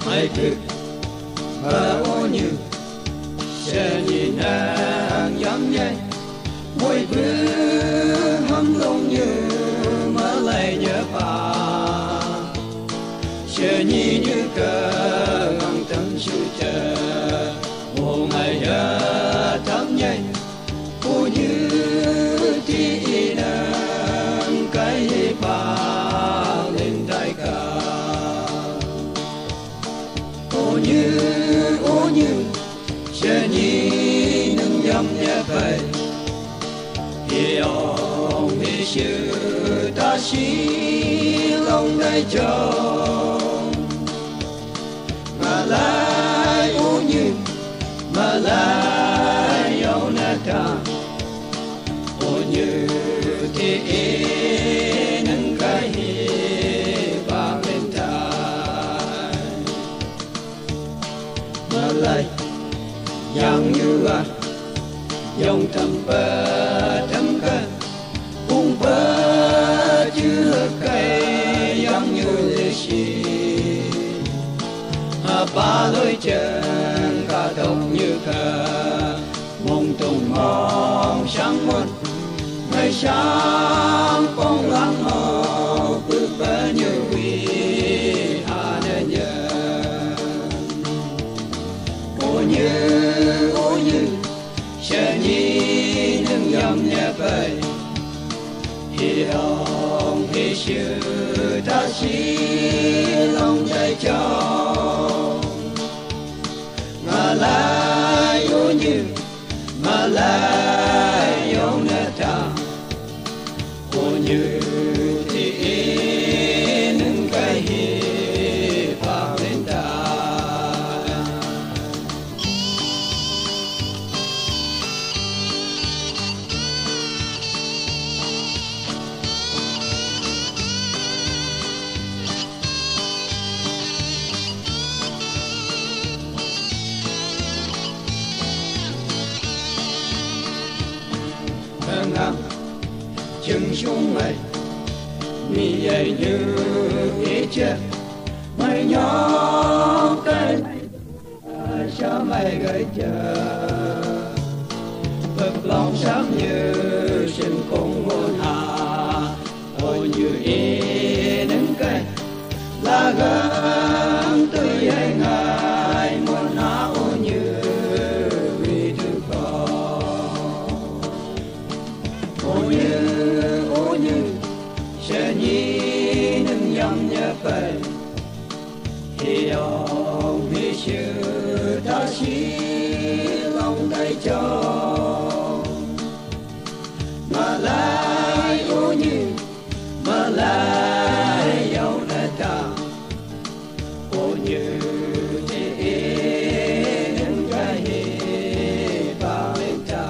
ai cực mà ô như sẽ nhìn nàng dám nhai mỗi bữa hâm lòng như mà lại nhớ bà sẽ nhìn như cờ ngang tâm sự chờ một ngày thắm nhai ô như thì nàng cái bà lên đại ca ô như sẽ nhìn nâng dâm nhẹ bay hiểu vì sự ta chỉ lòng đại chồng mà lại ô như mà lại yêu nè ta ô như thì nâng cái bà bên tai mà lại yang như dòng thầm cơ cũng bơ chưa cây yang như lệ xì ba lối chân cả đồng như cờ mong tung mong sáng muôn ngày sáng phong lắng màu bước bơ như quy nên nhớ ô như sẽ nhìn nâng dầm nhẹ bay hiểu vì sự ta chỉ lòng đại chồng mà lại ô như mà lại yêu nè ta ô như thì nâng cái bà lên ta ngang chừng xuống mây mi dậy như ý chết mây nhỏ cây sao mây gửi chờ vực lòng sáng như sinh cùng muôn hà ôi như ý nâng cây là gắng tươi hay ngài muôn hà ôi như vì thương con ô như sẽ nhìn nâng dâm nhẹ bay hiểu vì sự ta chỉ lòng đại chồng mà lại ô như mà lại yêu nè ta ô như thì nâng cái bà bên ta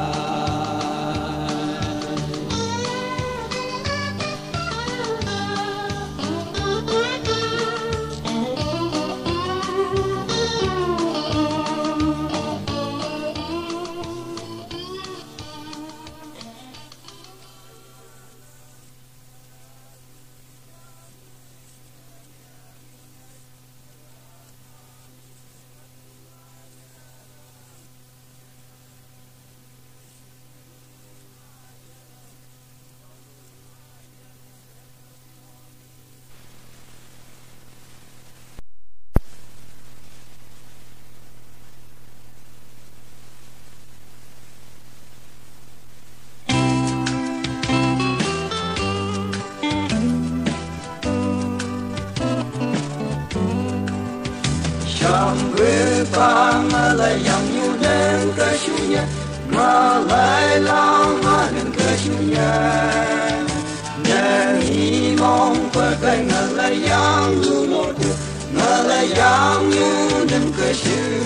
vang lại yang như đến cái chủ nhà mà lại long mà đến cái chủ nhà nên hy vọng với cái ngày lại yang như một mà lại yang như đến cái chủ